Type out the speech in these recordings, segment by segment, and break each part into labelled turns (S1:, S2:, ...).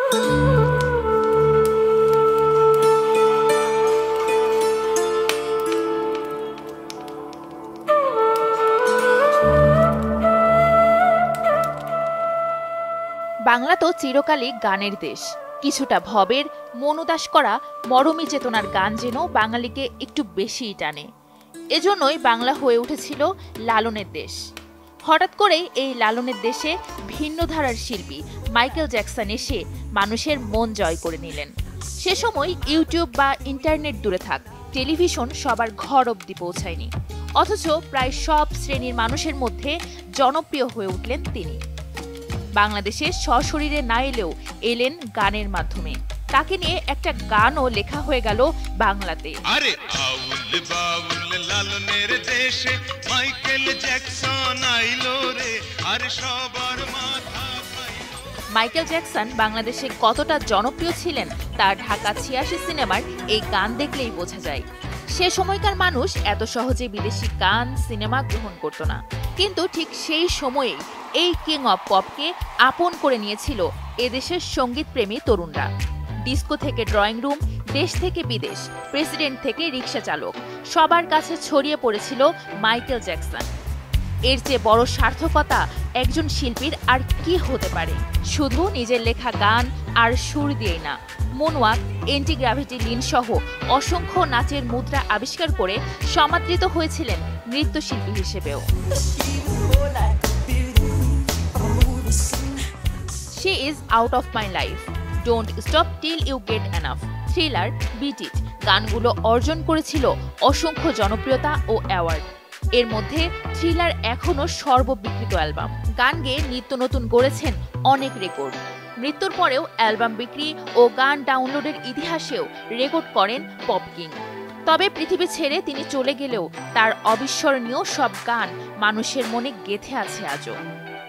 S1: বাংলা তো চিরকালই গানের দেশ। কিছুটা ভবের, মনোদাস করা মরমী চেতনার গান যেন বাঙালিকে একটু বেশিই টানে। এজন্যই বাংলা হয়ে উঠেছিল লালনের দেশ। হঠাৎ করেই এই লালনের দেশে ভিন্ন ধারার শিল্পী মাইকেল জ্যাকসন এসে মানুষের মন জয় করে নিলেন। সে সময় ইউটিউব বা ইন্টারনেট দূরে থাক, টেলিভিশন সবার ঘর অবধি পৌঁছায়নি। অথচ প্রায় সব শ্রেণীর মানুষের মধ্যে জনপ্রিয় হয়ে উঠলেন তিনি। বাংলাদেশে সশরীরে না এলেও এলেন গানের মাধ্যমে। তাকে নিয়ে একটা গানও লেখা হয়ে গেল বাংলাতে।
S2: আরে আউল বাউল লালনের দেশে মাইকেল জ্যাকসন আইলো রে, আরে সবার মাথা খাইলো।
S1: মাইকেল জ্যাকসন বাংলাদেশে কতটা জনপ্রিয় ছিলেন তা ঢাকা ৮৬ সিনেমার এই গান দেখলেই বোঝা যায়। সে সময়কার মানুষ এত সহজে বিদেশি গান সিনেমা গ্রহণ করত না, কিন্তু ঠিক সেই সময়েই এই কিং অব পপকে আপন করে নিয়েছিল এদেশের সঙ্গীতপ্রেমী তরুণরা। ডিস্কো থেকে ড্রয়িং রুম, দেশ থেকে বিদেশ, প্রেসিডেন্ট থেকে রিক্সা চালক, সবার কাছে ছড়িয়ে পড়েছিল মাইকেল জ্যাকসন। এর চেয়ে বড় সার্থকতা একজন শিল্পীর আর কি হতে পারে? শুধু নিজের লেখা গান আর সুর দিয়েই না, মুনওয়াক, এন্টি গ্র্যাভিটি লিন সহ অসংখ্য নাচের মুদ্রা আবিষ্কার করে সমাদৃত হয়েছিলেন নৃত্যশিল্পী হিসেবেও। She is out of my life, don't stop till you get enough, thriller, bit ইট গানগুলো অর্জন করেছিল অসংখ্য জনপ্রিয়তা ও অ্যাওয়ার্ড। এর মধ্যে থ্রিলার এখনো সর্ববিক্রিত অ্যালবাম। গান গেয়ে নিত্য নতুন গড়েছেন অনেক রেকর্ড। মৃত্যুর পরেও অ্যালবাম বিক্রি ও গান ডাউনলোডের ইতিহাসেও রেকর্ড করেন পপ কিং। তবে পৃথিবী ছেড়ে তিনি চলে গেলেও তার অবিস্মরণীয় সব গান মানুষের মনে গেঁথে আছে আজও।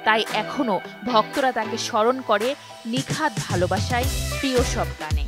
S1: তাই এখনো ভক্তরা তাকে স্মরণ করে নিখাদ ভালোবাসায়, প্রিয় সব গানে।